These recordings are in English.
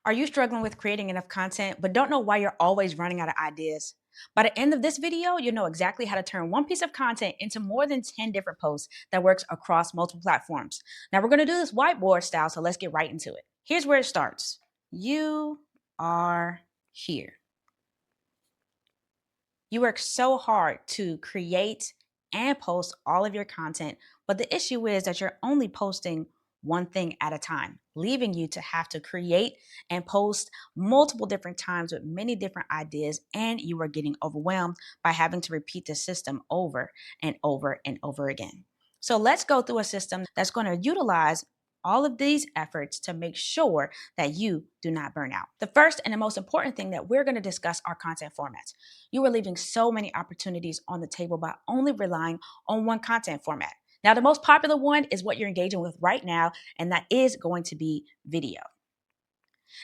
Are you struggling with creating enough content but don't know why you're always running out of ideas? By the end of this video, you'll know exactly how to turn one piece of content into more than 10 different posts that works across multiple platforms. Now we're going to do this whiteboard style, so let's get right into it. Here's where it starts. You are here. You work so hard to create and post all of your content, but the issue is that you're only posting one thing at a time, leaving you to have to create and post multiple different times with many different ideas, and you are getting overwhelmed by having to repeat the system over and over and over again. So let's go through a system that's going to utilize all of these efforts to make sure that you do not burn out. The first and the most important thing that we're going to discuss are content formats. You are leaving so many opportunities on the table by only relying on one content format. Now, the most popular one is what you're engaging with right now, and that is going to be video.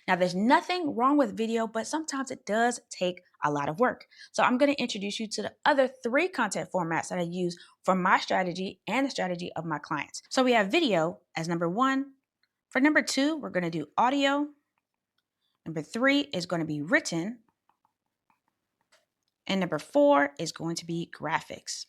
Now, there's nothing wrong with video, but sometimes it does take a lot of work. So I'm going to introduce you to the other 3 content formats that I use for my strategy and the strategy of my clients. So we have video as number 1. For number 2, we're going to do audio. Number 3 is going to be written. And number 4 is going to be graphics.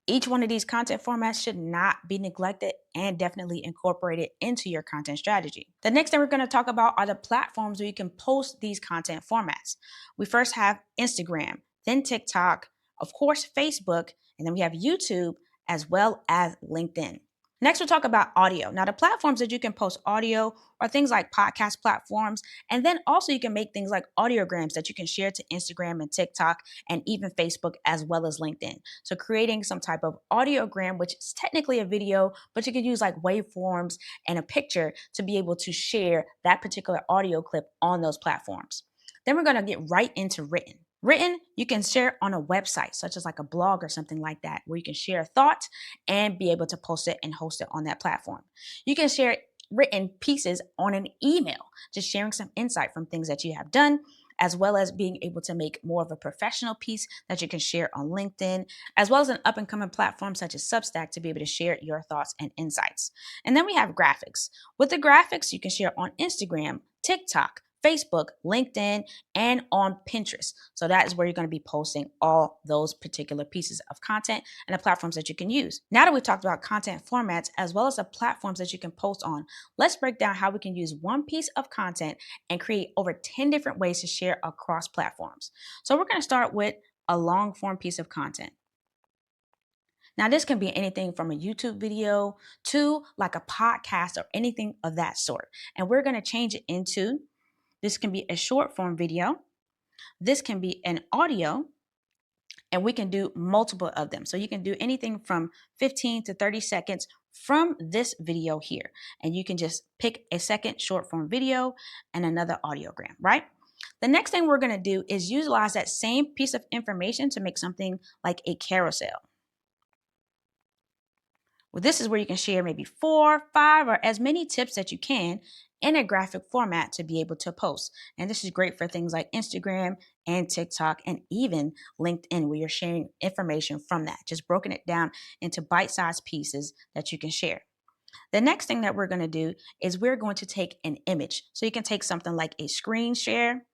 Each one of these content formats should not be neglected and definitely incorporated into your content strategy. The next thing we're going to talk about are the platforms where you can post these content formats. We first have Instagram, then TikTok, of course, Facebook, and then we have YouTube as well as LinkedIn. Next, we'll talk about audio. Now, the platforms that you can post audio are things like podcast platforms, and then also you can make things like audiograms that you can share to Instagram and TikTok and even Facebook as well as LinkedIn. So creating some type of audiogram, which is technically a video, but you can use like waveforms and a picture to be able to share that particular audio clip on those platforms. Then we're going to get right into written. Written, you can share on a website, such as like a blog or something like that, where you can share a thought and be able to post it and host it on that platform. You can share written pieces on an email, just sharing some insight from things that you have done, as well as being able to make more of a professional piece that you can share on LinkedIn, as well as an up and coming platform such as Substack to be able to share your thoughts and insights. And then we have graphics. With the graphics, you can share on Instagram, TikTok, Facebook, LinkedIn, and on Pinterest. So that is where you're going to be posting all those particular pieces of content and the platforms that you can use. Now that we've talked about content formats as well as the platforms that you can post on, let's break down how we can use one piece of content and create over 10 different ways to share across platforms. So we're going to start with a long form piece of content. Now, this can be anything from a YouTube video to like a podcast or anything of that sort. And we're going to change it into this can be a short form video. This can be an audio, and we can do multiple of them. So you can do anything from 15 to 30 seconds from this video here. And you can just pick a second short form video and another audiogram, right? The next thing we're going to do is utilize that same piece of information to make something like a carousel. Well, this is where you can share maybe 4, 5, or as many tips that you can in a graphic format to be able to post. And this is great for things like Instagram and TikTok and even LinkedIn, where you're sharing information from that, just broken it down into bite-sized pieces that you can share. The next thing that we're going to do is we're going to take an image. So you can take something like a screen share,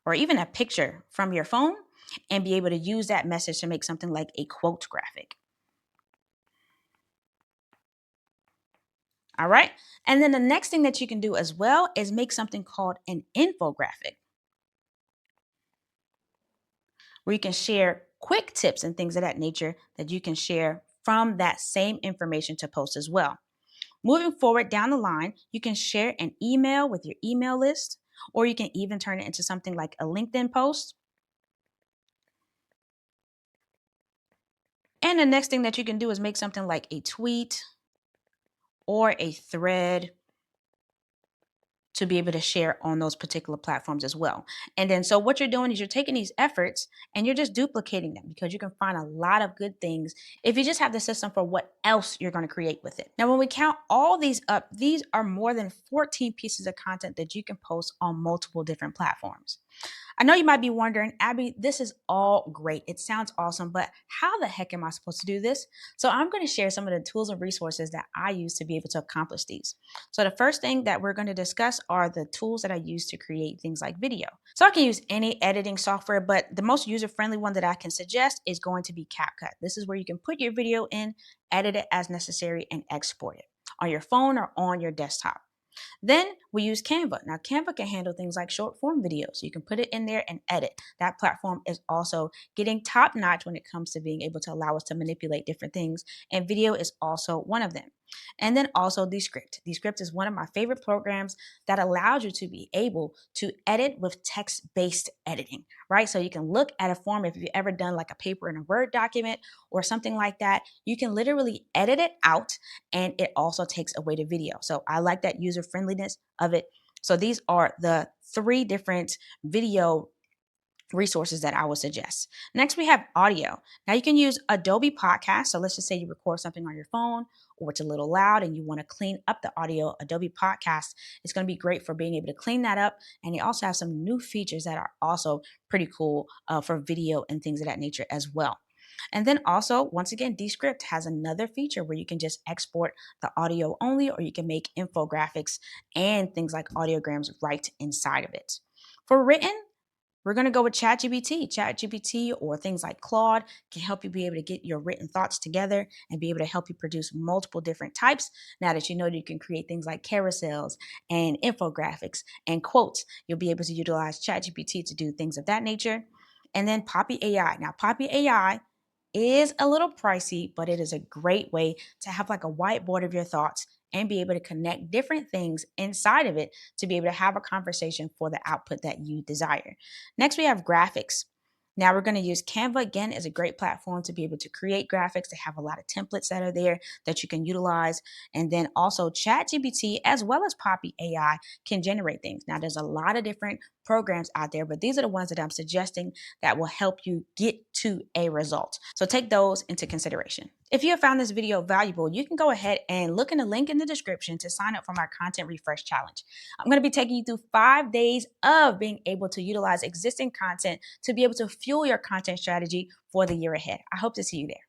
or even a picture from your phone, and be able to use that message to make something like a quote graphic. All right. And then the next thing that you can do as well is make something called an infographic, where you can share quick tips and things of that nature that you can share from that same information to post as well. Moving forward down the line, you can share an email with your email list, or you can even turn it into something like a LinkedIn post. And the next thing that you can do is make something like a tweet or a thread to be able to share on those particular platforms as well. And then so what you're doing is you're taking these efforts and you're just duplicating them, because you can find a lot of good things if you just have the system for what else you're going to create with it. Now, when we count all these up, these are more than 14 pieces of content that you can post on multiple different platforms. I know you might be wondering, Abby, this is all great. It sounds awesome, but how the heck am I supposed to do this? So I'm going to share some of the tools and resources that I use to be able to accomplish these. So the first thing that we're going to discuss are the tools that I use to create things like video. So I can use any editing software, but the most user-friendly one that I can suggest is going to be CapCut. This is where you can put your video in, edit it as necessary, and export it on your phone or on your desktop. Then we use Canva. Now, Canva can handle things like short form videos. So you can put it in there and edit. That platform is also getting top notch when it comes to being able to allow us to manipulate different things. And video is also one of them. And then also Descript. Descript is one of my favorite programs that allows you to be able to edit with text-based editing, right? So you can look at a form, if you've ever done like a paper in a Word document or something like that, you can literally edit it out and it also takes away the video. So I like that user friendliness of it. So these are the 3 different video resources that I would suggest. Next, we have audio. Now you can use Adobe Podcast. So let's just say you record something on your phone or it's a little loud and you want to clean up the audio. Adobe Podcast is going to be great for being able to clean that up. And you also have some new features that are also pretty cool for video and things of that nature as well. And then also, once again, Descript has another feature where you can just export the audio only, or you can make infographics and things like audiograms right inside of it. For written, we're going to go with ChatGPT. ChatGPT or things like Claude can help you be able to get your written thoughts together and be able to help you produce multiple different types. Now that you know that you can create things like carousels and infographics and quotes, you'll be able to utilize ChatGPT to do things of that nature. And then Poppy AI. Now, Poppy AI is a little pricey, but it is a great way to have like a whiteboard of your thoughts and be able to connect different things inside of it to be able to have a conversation for the output that you desire. Next, we have graphics. Now we're going to use Canva again as a great platform to be able to create graphics. They have a lot of templates that are there that you can utilize. And then also ChatGPT as well as Poppy AI can generate things. Now there's a lot of different programs out there, but these are the ones that I'm suggesting that will help you get to a result. So take those into consideration. If you have found this video valuable, you can go ahead and look in the link in the description to sign up for my Content Refresh Challenge. I'm going to be taking you through 5 days of being able to utilize existing content to be able to fuel your content strategy for the year ahead. I hope to see you there.